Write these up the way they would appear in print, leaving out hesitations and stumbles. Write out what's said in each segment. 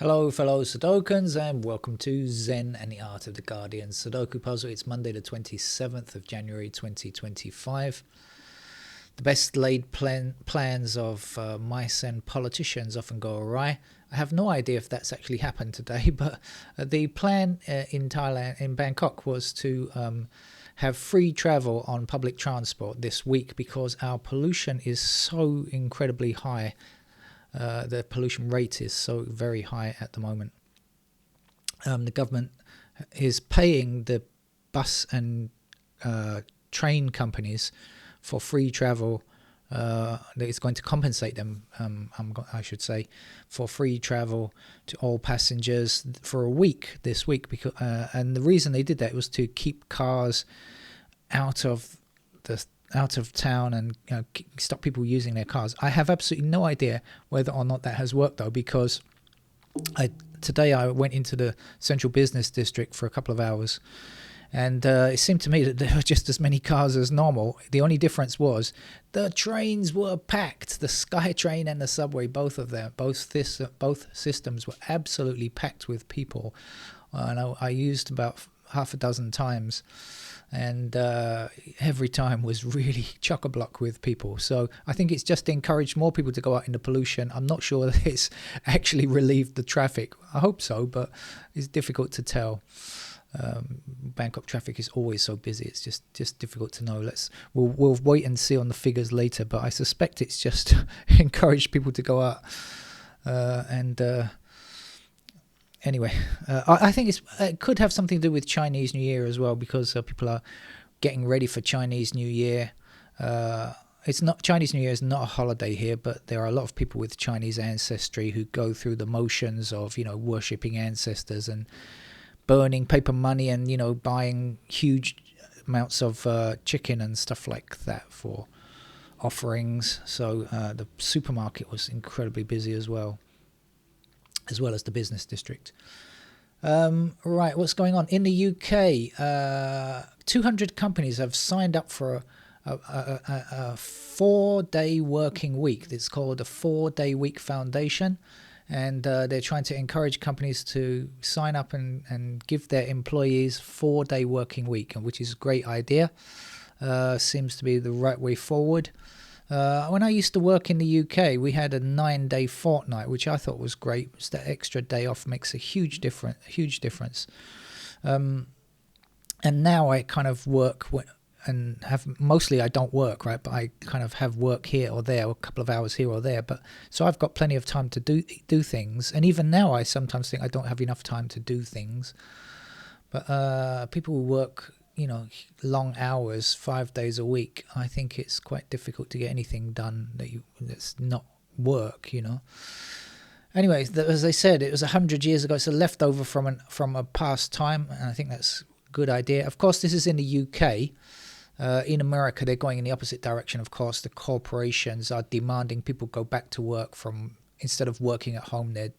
Hello fellow Sudokans and welcome to Zen and the Art of the Guardian Sudoku puzzle. It's Monday the 27th of January 2025. The best laid plans of mice and politicians often go awry. I have no idea if that's actually happened today, but the plan in Thailand, in Bangkok, was to have free travel on public transport this week because our pollution is so incredibly high. The pollution rate is so very high at the moment. The government is paying the bus and train companies for free travel. It's going to compensate them, I should say, for free travel to all passengers for a week this week. Because and the reason they did that was to keep cars out of town and stop people using their cars. I have absolutely no idea whether or not that has worked though, because today I went into the central business district for a couple of hours, and it seemed to me that there were just as many cars as normal. The only difference was the trains were packed. The SkyTrain and the subway, both systems were absolutely packed with people. And I used about half a dozen times, and every time was really chock-a-block with people. So I think it's just encouraged more people to go out in the pollution. I'm not sure that it's actually relieved the traffic. I hope so, but it's difficult to tell. Bangkok traffic is always so busy. It's just difficult to know. We'll wait and see on the figures later, but I suspect it's just encouraged people to go out. Anyway, I think it could have something to do with Chinese New Year as well, because people are getting ready for Chinese New Year. It's not Chinese New Year is not a holiday here, but there are a lot of people with Chinese ancestry who go through the motions of worshipping ancestors and burning paper money and buying huge amounts of chicken and stuff like that for offerings. So the supermarket was incredibly busy as well as the business district. Right, what's going on in the UK? 200 companies have signed up for a 4-day working week. It's called a 4-day week foundation, and they're trying to encourage companies to sign up and give their employees 4-day working week, which is a great idea. Seems to be the right way forward. When I used to work in the UK, we had a 9-day fortnight, which I thought was great. It's that extra day off makes a huge difference. And now I kind of work and mostly I don't work, right? But I kind of have work here or there, or a couple of hours here or there. But so I've got plenty of time to do things. And even now, I sometimes think I don't have enough time to do things. But people who work long hours, 5 days a week, I think it's quite difficult to get anything done that's not work. Anyway, as I said, it was 100 years ago. It's a leftover from a past time, and I think that's a good idea. Of course, this is in the UK. In America, they're going in the opposite direction. Of course, the corporations are demanding people go back to work instead of working at home. They're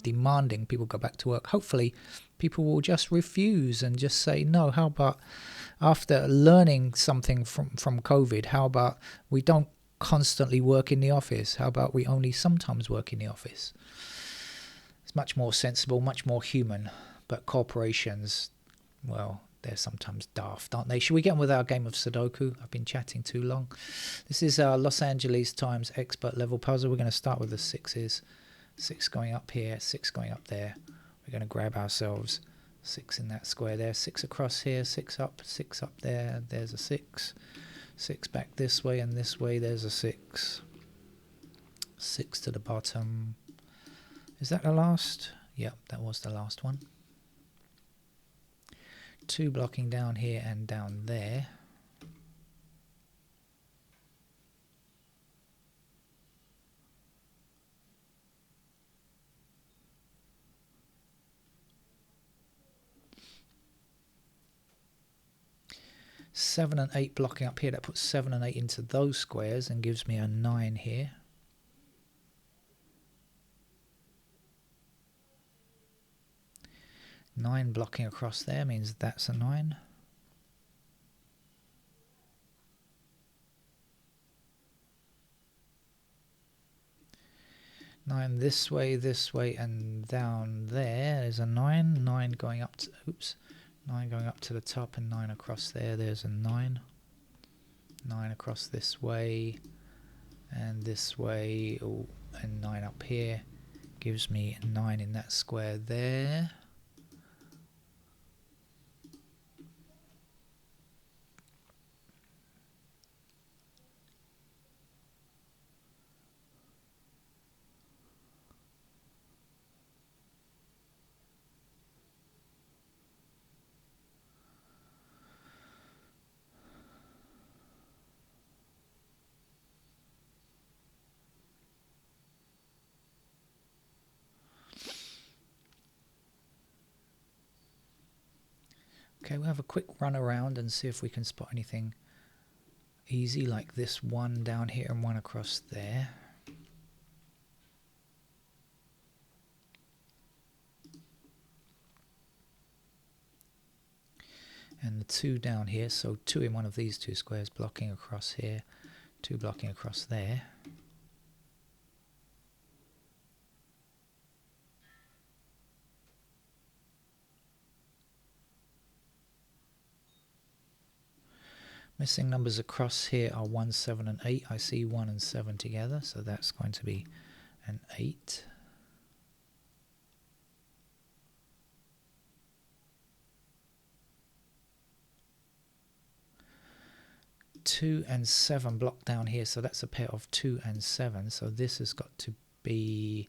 demanding people go back to work. Hopefully, people will just refuse and just say, no, how about after learning something from COVID, how about we don't constantly work in the office? How about we only sometimes work in the office? It's much more sensible, much more human. But corporations, well, they're sometimes daft, aren't they? Should we get on with our game of Sudoku? I've been chatting too long. This is our Los Angeles Times expert level puzzle. We're going to start with the sixes. 6 going up here, 6 going up there. We're going to grab ourselves 6 in that square there, 6 across here, 6 up there. There's a 6. 6 back this way and this way. There's a 6. 6 to the bottom. Is that the last? Yep, that was the last one. 2 blocking down here and down there. Seven and 8 blocking up here. That puts 7 and 8 into those squares and gives me a 9 here. Nine blocking across there means that's a 9. 9 9 this way, and down there. There's a 9. 9 going up to, oops, 9 going up to the top, and 9 across there. There's a 9. 9 across this way, and this way, oh, and 9 up here. Gives me 9 in that square there. Okay, we'll have a quick run around and see if we can spot anything easy, like this one down here and one across there. And the 2 down here, so 2 in one of these 2 squares blocking across here, 2 blocking across there. Missing numbers across here are 1, 7 and 8. I see 1 and 7 together, so that's going to be an 8. Two and 7 block down here, so that's a pair of 2 and 7. So this has got to be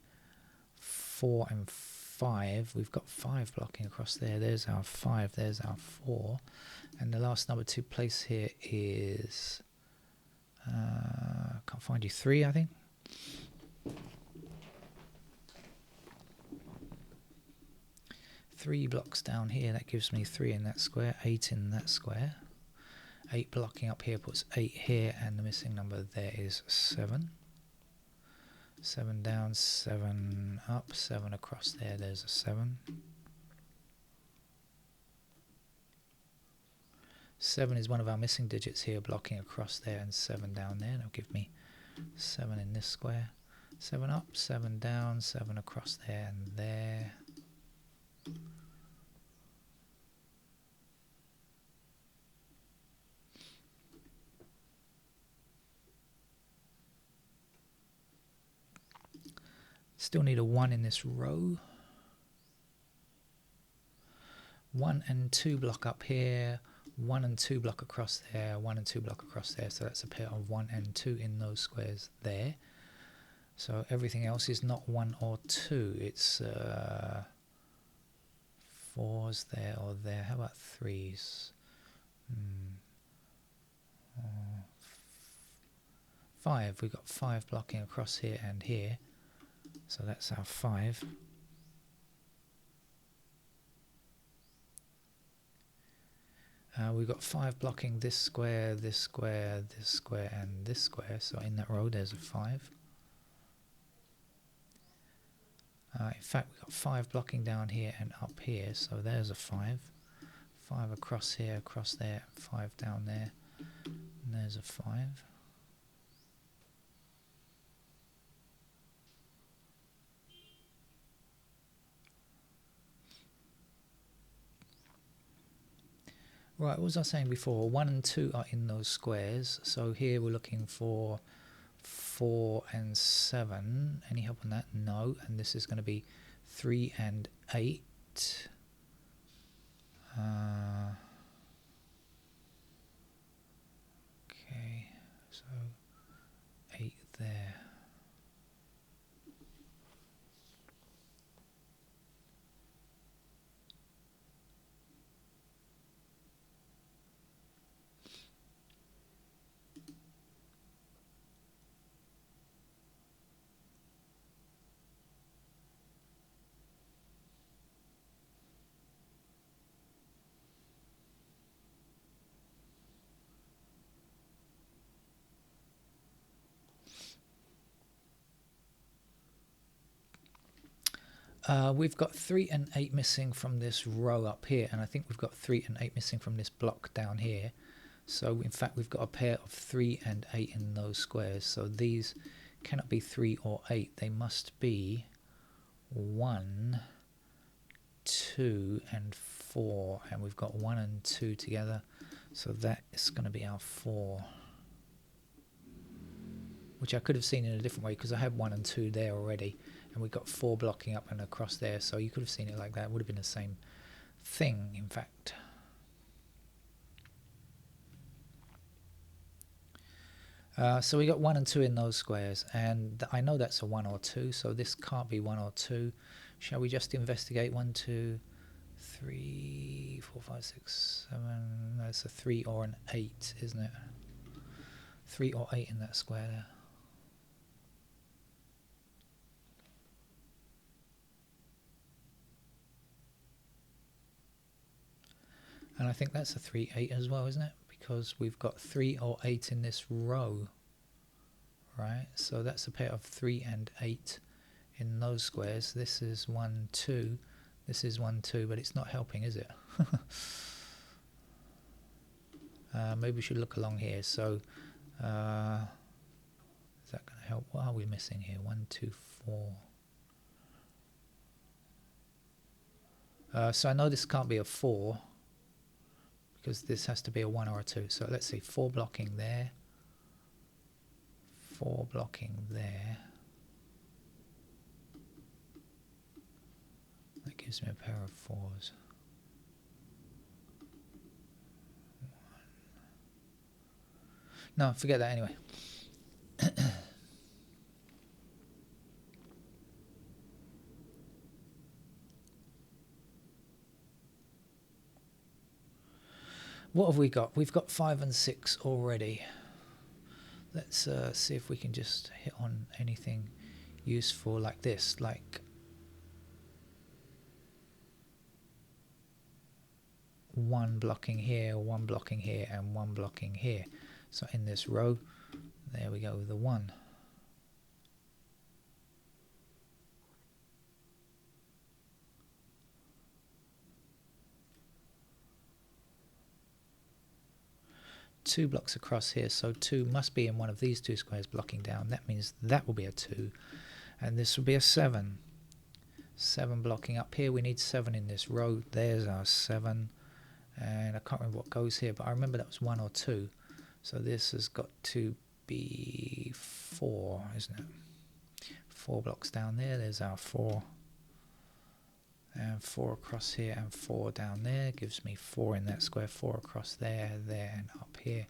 4 and 5. We've got 5 blocking across there. There's our 5. There's our 4. And the last number to place here is, can't find you, 3, I think. Three blocks down here, that gives me 3 in that square, 8 in that square. 8 blocking up here puts 8 here, and the missing number there is 7. 7 down, 7 up, 7 across there, there's a 7. 7 is one of our missing digits here, blocking across there, and 7 down there. That'll give me 7 in this square. 7 up, 7 down, 7 across there and there. Still need a 1 in this row. 1 and 2 block up here. 1 and 2 block across there, 1 and 2 block across there, so that's a pair of 1 and 2 in those squares there. So everything else is not 1 or 2, it's 4s there or there. How about 3s? 5, we've got 5 blocking across here and here, so that's our 5. We've got 5 blocking this square, this square, this square, and this square. So in that row, there's a 5. In fact, we've got 5 blocking down here and up here. So there's a 5. 5 across here, across there, 5 down there. And there's a 5. Right, what was I saying before? 1 and 2 are in those squares. So here we're looking for 4 and 7. Any help on that? No. And this is going to be 3 and 8. Okay, so 8 there. We've got 3 and 8 missing from this row up here, and I think we've got 3 and 8 missing from this block down here. So in fact we've got a pair of 3 and 8 in those squares, so these cannot be 3 or 8. They must be 1, 2 and 4, and we've got 1 and 2 together, so that is going to be our 4, which I could have seen in a different way because I have 1 and 2 there already, and we've got 4 blocking up and across there, so you could have seen it like that. It would have been the same thing, in fact. So we got 1 and 2 in those squares, and I know that's a 1 or 2, so this can't be 1 or 2. Shall we just investigate? 1, 2, 3, 4, 5, 6, 7. That's a 3 or an 8, isn't it? 3 or 8 in that square there. And I think that's a 3, 8 as well, isn't it? Because we've got 3 or 8 in this row, right? So that's a pair of 3 and 8 in those squares. This is 1, 2. This is 1, 2, but it's not helping, is it? Maybe we should look along here. So is that going to help? What are we missing here? 1, 2, 4. So I know this can't be a 4, because this has to be a 1 or a 2. So let's see, 4 blocking there, 4 blocking there. That gives me a pair of 4s. 1. No, forget that anyway. What have we got? We've got 5 and 6 already. Let's see if we can just hit on anything useful like this, like 1 blocking here, 1 blocking here, and 1 blocking here. So in this row, there we go with the 1. Two blocks across here, so 2 must be in one of these 2 squares blocking down. That means that will be a 2, and this will be a 7. 7 blocking up here. We need 7 in this row. There's our 7, and I can't remember what goes here, but I remember that was 1 or 2. So this has got to be 4, isn't it? 4 blocks down there. There's our 4. And 4 across here and 4 down there gives me 4 in that square. 4 across there, there, and up here.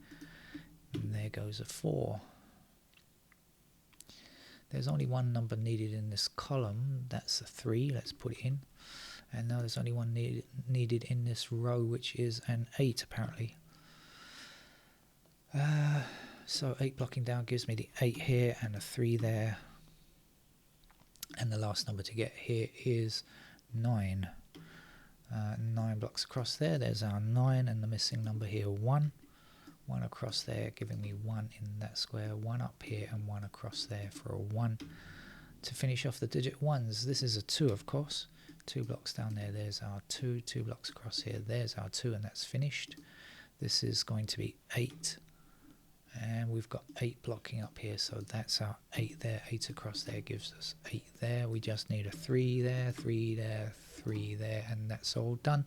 And there goes a 4. There's only one number needed in this column. That's a 3. Let's put it in. And now there's only one needed in this row, which is an 8 apparently. So 8 blocking down gives me the 8 here and a 3 there. And the last number to get here is 9. 9 blocks across there. There's our 9, and the missing number here, 1. 1 across there, giving me 1 in that square. 1 up here and 1 across there for a 1. To finish off the digit 1s, this is a 2, of course. 2 blocks down there, there's our 2. 2 blocks across here, there's our 2, and that's finished. This is going to be 8. And we've got 8 blocking up here, so that's our 8 there. 8 across there gives us 8 there. We just need a 3 there, 3 there, 3 there, and that's all done.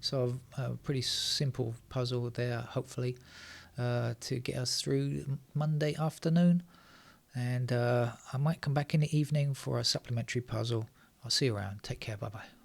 So a pretty simple puzzle there, hopefully, to get us through Monday afternoon. And I might come back in the evening for a supplementary puzzle. I'll see you around. Take care. Bye-bye.